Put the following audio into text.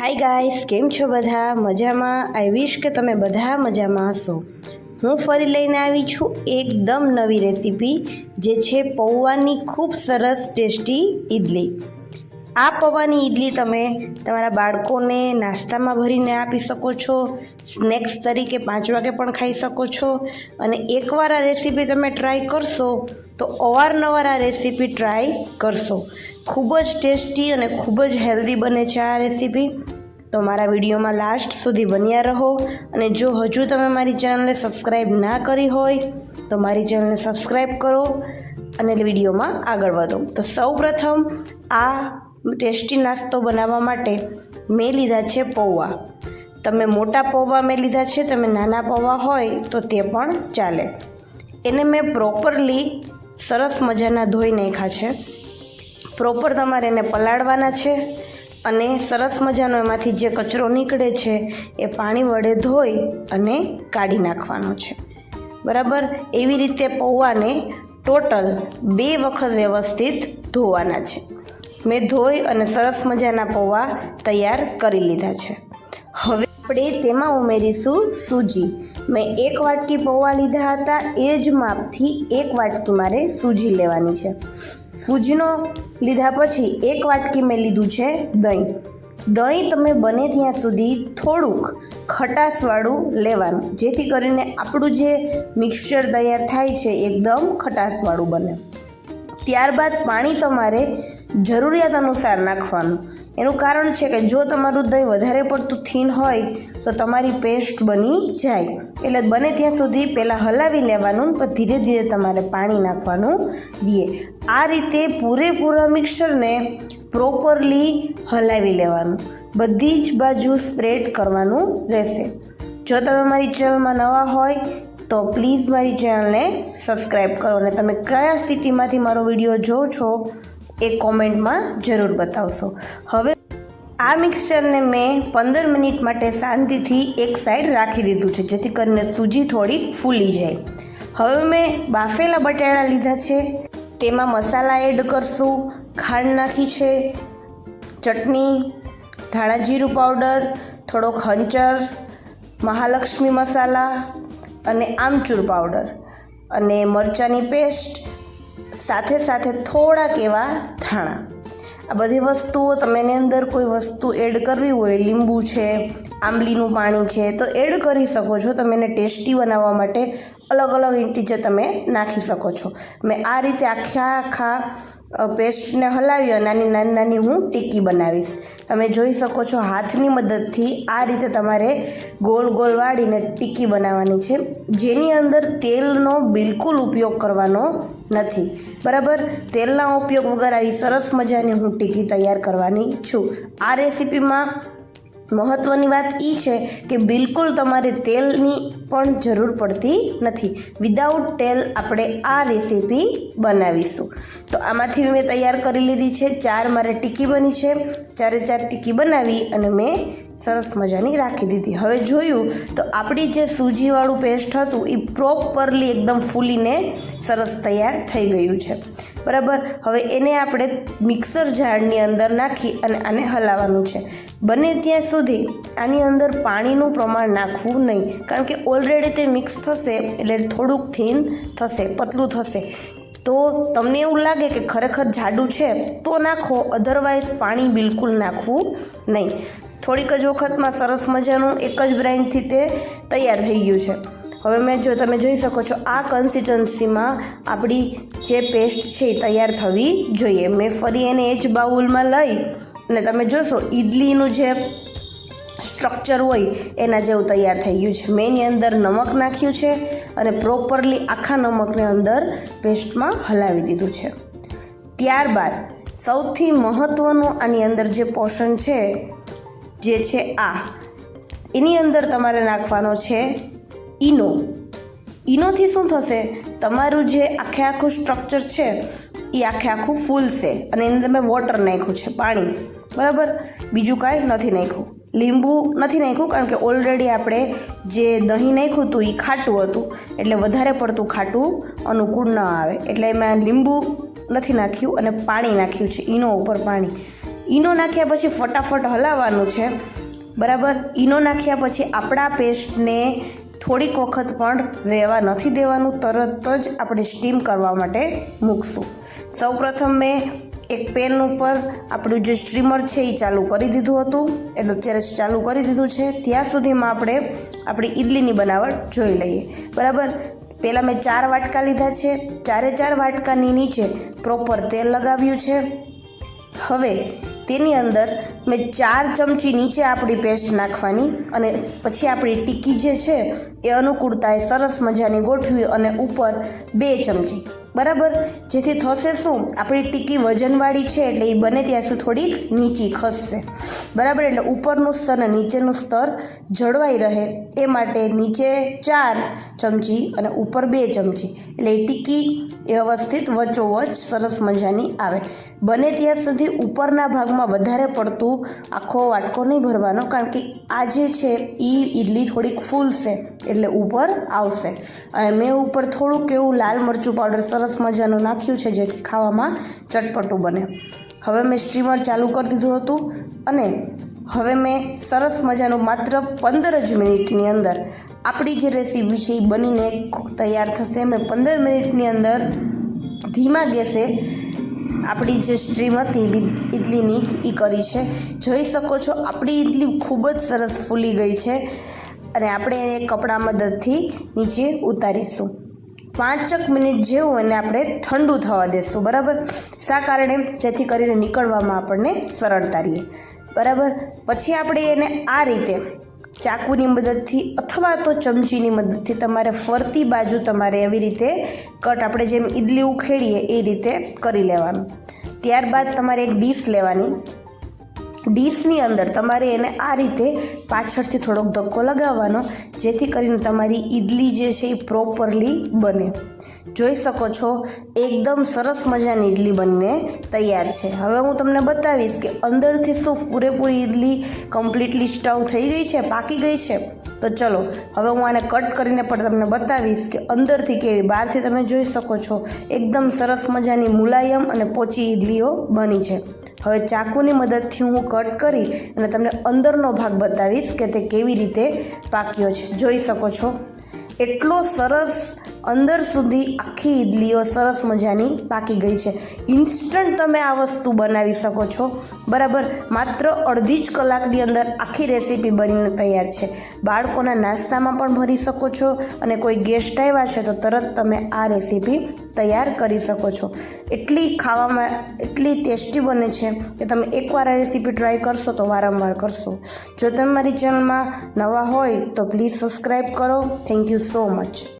Hi guys, કેમ છો બધા? મજામાં? આઈ વિશ કે તમે બધા મજામાં હશો. હું ફરી લઈને આવી છું એકદમ નવી રેસીપી, જે છે પૌવાની ખૂબ સરસ ટેસ્ટી ઈડલી. આ પૌવાની ઈડલી તમે તમારા બાળકોને નાસ્તામાં ભરીને આપી શકો છો, સ્નેક્સ તરીકે 5 વાગે પણ ખાઈ શકો છો. અને એકવાર આ રેસીપી તમે ટ્રાય કરશો તો અવારનવાર આ રેસીપી ટ્રાય કરશો. ખૂબ જ ટેસ્ટી અને ખૂબ જ હેલ્ધી બને છે આ રેસીપી. તો મારા વિડીયોમાં લાસ્ટ સુધી બન્યા રહો. અને જો હજુ તમે મારી ચેનલને સબસ્ક્રાઈબ ના કરી હોય તો મારી ચેનલને સબસ્ક્રાઈબ કરો અને વિડીયોમાં આગળ વધો. તો સૌપ્રથમ આ ટેસ્ટી નાસ્તો બનાવવા માટે મેં લીધા છે પૌવા. તમે મોટા પૌવા મેં લીધા છે, તમે નાના પૌવા હોય તો તે પણ ચાલે. એને મેં પ્રોપરલી સરસ મજાના ધોઈ નાખ્યા છે. પ્રોપર તમારે એને પલાળવાના છે અને સરસ મજાનો એમાંથી જે કચરો નીકળે છે એ પાણી વડે ધોઈ અને કાઢી નાખવાનો છે. બરાબર, એવી રીતે પૌવાને ટોટલ 2 વખત વ્યવસ્થિત ધોવાના છે. મેં ધોઈ અને સરસ મજાના પૌવા તૈયાર કરી લીધા છે. હવે આપણે તેમાં ઉમેરીશું સૂજી. મેં 1 વાટકી પૌવા લીધા હતા, એ જ માપથી 1 વાટકી મારે સૂજી લેવાની છે. સૂજીનો લીધા પછી 1 વાટકી મેં લીધું છે દહીં. દહીં તમે બને ત્યાં સુધી થોડુંક ખટાશવાળું લેવાનું, જેથી કરીને આપણું જે મિક્સચર તૈયાર થાય છે એકદમ ખટાશવાળું બને. ત્યારબાદ પાણી તમારે જરૂરિયાત અનુસાર નાખવાનું. એનું કારણ છે કે જો તમારું દહીં વધારે પડતું થીન હોય તો તમારી પેસ્ટ બની જાય. એટલે બને ત્યાં સુધી પહેલાં હલાવી લેવાનું, પણ ધીરે ધીરે તમારે પાણી નાખવાનું રહે. આ રીતે પૂરેપૂરા મિક્સરને પ્રોપરલી હલાવી લેવાનું, બધી જ બાજુ સ્પ્રેડ કરવાનું રહેશે. જો તમે મારી ચેનલમાં નવા હોય તો પ્લીઝ મારી ચેનલને સબસ્ક્રાઈબ કરો અને તમે કયા સિટીમાંથી મારો વિડીયો જોવો છો એ કોમેન્ટમાં જરૂર બતાવશો. હવે આ મિક્સચરને મેં 15 મિનિટ માટે શાંતિથી એક સાઈડ રાખી દીધું છે, જેથી કરીને સૂજી થોડીક ફૂલી જાય. હવે મેં બાફેલા બટાટા લીધા છે, તેમાં મસાલા એડ કરશું. ખાંડ નાખી છે, ચટણી, ધાણા જીરું પાવડર, થોડોક હંચર, મહાલક્ષ્મી મસાલા અને આમચૂર પાવડર અને મરચાંની પેસ્ટ, સાથે સાથે થોડાક એવા ધાણા. આ બધી વસ્તુઓ તમે એની અંદર કોઈ વસ્તુ એડ કરવી હોય, લીંબુ છે, આંબલીનું પાણી છે, તો એડ કરી શકો છો. તમે એને ટેસ્ટી બનાવવા માટે અલગ અલગ ઇન્ટીજર તમે નાખી શકો છો. મેં આ રીતે આખા પેસ્ટને હલાવી અને નાની નાની હું ટીકી બનાવીશ. તમે જોઈ શકો છો હાથની મદદથી આ રીતે તમારે ગોળ ગોળ વાળીને ટીકી બનાવવાની છે, જેની અંદર તેલનો બિલકુલ ઉપયોગ કરવાનો નથી. બરાબર, તેલના ઉપયોગ વગર આવી સરસ મજાની હું ટીકી તૈયાર કરવાની છું. આ રેસીપીમાં મહત્ત્વની વાત એ છે કે બિલકુલ તમારે તેલની પણ જરૂર પડતી નથી. વિદાઉટ તેલ આપણે આ રેસીપી બનાવીશું. તો આમાંથી મેં તૈયાર કરી લીધી છે. 4 મારે ટીકી બની છે. 4 ટીકી બનાવી અને મેં સરસ મજાની રાખી દીધી. હવે જોયું તો આપણી જે સૂજીવાળું પેસ્ટ હતું એ પ્રોપરલી એકદમ ફૂલીને સરસ તૈયાર થઈ ગયું છે. બરાબર, હવે એને આપણે મિક્સર જારની અંદર નાખી અને આને હલાવવાનું છે. બને ત્યાં સુધી આની અંદર પાણીનું પ્રમાણ નાખવું નહીં, કારણ કે ઓલરેડી તે મિક્સ થશે એટલે થોડુંક થીન થશે, પતલું થશે. તો તમને એવું લાગે કે ખરેખર જાડું છે તો નાખો, અધરવાઇઝ પાણી બિલકુલ નાખવું નહીં. થોડીક જ વખતમાં સરસ મજાનું એક જ બ્રાઇન્ડથી તે તૈયાર થઈ ગયું છે. હવે તમે જોઈ શકો છો આ કન્સિસ્ટન્સીમાં આપણી જે પેસ્ટ છે એ તૈયાર થવી જોઈએ. મેં ફરી એને એ જ બાઉલમાં લઈ અને તમે જોશો ઈડલીનું જે સ્ટ્રક્ચર હોય એના જેવું તૈયાર થઈ ગયું છે. મેં એની અંદર નમક નાખ્યું છે અને પ્રોપરલી આખા નમકને અંદર પેસ્ટમાં હલાવી દીધું છે. ત્યારબાદ સૌથી મહત્ત્વનું આની અંદર જે પોર્શન છે જે છે એની અંદર તમારે નાખવાનો છે ઈનો. ઈનોથી શું થશે, તમારું જે આખું સ્ટ્રક્ચર છે એ આખું ફૂલશે. અને એની અંદર મેં વોટર નાખ્યું છે, પાણી. બરાબર, બીજું કાંઈ નથી નાખ્યું. લીંબુ નથી નાખ્યું, કારણ કે ઓલરેડી આપણે જે દહીં નાખ્યું હતું એ ખાટું હતું, એટલે વધારે પડતું ખાટું અનુકૂળ ન આવે, એટલે એમાં લીંબુ નથી નાખ્યું અને પાણી નાખ્યું છે, ઈનો ઉપર પાણી. ઈનો નાખ્યા પછી ફટાફટ હલાવવાનું છે, બરાબર. ઈનો નાખ્યા પછી આપણા પેસ્ટને થોડીક વખત પણ રહેવા નથી દેવાનું, તરત જ આપણે સ્ટીમ કરવા માટે મૂકશું. સૌપ્રથમ મેં એક પેન ઉપર આપણું જે સ્ટીમર છે એ ચાલુ કરી દીધું હતું, એટલે અત્યારે ચાલુ કરી દીધું છે. ત્યાં સુધીમાં આપણે આપણી ઈડલીની બનાવટ જોઈ લઈએ, બરાબર. પહેલાં મેં 4 વાટકા લીધા છે, 4 વાટકાની નીચે પ્રોપર તેલ લગાવ્યું છે. હવે તેની અંદર મેં 4 ચમચી નીચે આપણી પેસ્ટ નાખવાની અને પછી આપણી ટીકી જે છે એ અનુકૂળતાએ સરસ મજાની ગોઠવી અને ઉપર 2 ચમચી, બરાબર. જેથી થશે શું, આપણી ટીકી વજનવાળી છે એટલે એ બને ત્યાં સુધી થોડીક નીચી ખસશે, બરાબર. એટલે ઉપરનું સ્તર અને નીચેનું સ્તર જળવાઈ રહે એ માટે નીચે 4 ચમચી અને ઉપર 2 ચમચી, એટલે એ ટીકી વ્યવસ્થિત વચ્ચોવચ સરસ મજાની આવે. બને ત્યાં સુધી ઉપરના ભાગમાં વધારે પડતું આખો વાટકો નહીં ભરવાનો, કારણ કે આ જે છે એ ઈડલી થોડીક ફૂલશે એટલે ઉપર આવશે. અને મેં ઉપર થોડુંક એવું લાલ મરચું પાવડર સરસ મજાનું નાખ્યું છે જેથી ખાવામાં ચટપટું બને. હવે મેં સ્ટીમર ચાલુ કરી દીધું હતું અને હવે મેં સરસ મજાનું માત્ર 15 જ મિનિટની અંદર આપણી જે રેસીપી છે એ બનીને તૈયાર થશે. મેં 15 મિનિટની અંદર ધીમા ગેસે આપણી જે સ્ટ્રીમ હતી ઈડલીની એ કરી છે. જોઈ શકો છો આપણી ઈડલી ખૂબ જ સરસ ફૂલી ગઈ છે અને આપણે એને કપડા મદદથી નીચે ઉતારીશું. 5 મિનિટ જેવું અને આપણે ઠંડુ થવા દેશું, બરાબર. શા કારણે? જેથી કરીને નીકળવામાં આપણને સરળતા રહે, બરાબર. પછી આપણે એને આ રીતે ચાકુની મદદથી અથવા તો ચમચીની મદદથી તમારે ફરતી બાજુ તમારે એવી રીતે કટ, આપણે જેમ ઈડલી ઉખેડીએ એ રીતે કરી લેવાનું. ત્યારબાદ તમારે એક ડીશ લેવાની. ડીશની અંદર તમારે એને આ રીતે પાછળથી થોડોક ધક્કો લગાવવાનો, જેથી કરીને તમારી ઈડલી જે છે એ પ્રોપરલી બને. જોઈ શકો છો એકદમ સરસ મજાની ઈડલી બનીને તૈયાર છે. હવે હું તમને બતાવીશ કે અંદરથી શું પૂરેપૂરી ઈડલી કમ્પ્લીટલી સ્ટવ થઈ ગઈ છે, પાકી ગઈ છે. તો ચલો હવે હું આને કટ કરીને પણ તમને બતાવીશ કે અંદરથી કેવી. બહારથી તમે જોઈ શકો છો એકદમ સરસ મજાની મુલાયમ અને પોચી ઈડલીઓ બની છે. હવે ચાકુની મદદથી હું કટ કરી અને તમને અંદરનો ભાગ બતાવીશ કે તે કેવી રીતે પાક્યો છે. જોઈ શકો છો એટલો સરસ અંદર સુધી આખી ઈડલીઓ સરસ મજાની પાકી ગઈ છે. ઇન્સ્ટન્ટ તમે આ વસ્તુ બનાવી શકો છો, બરાબર. માત્ર અડધી જ કલાકની અંદર આખી રેસીપી બનીને તૈયાર છે. બાળકોના નાસ્તામાં પણ ભરી શકો છો અને કોઈ ગેસ્ટ આવ્યા છે તો તરત તમે આ રેસીપી તૈયાર કરી શકો છો. એટલી ખાવામાં એટલી ટેસ્ટી બને છે કે તમે એકવાર આ રેસીપી ટ્રાય કરશો તો વારંવાર કરશો. જો તમે મારી ચેનલમાં નવા હોય તો પ્લીઝ સબસ્ક્રાઈબ કરો. Thank you so much.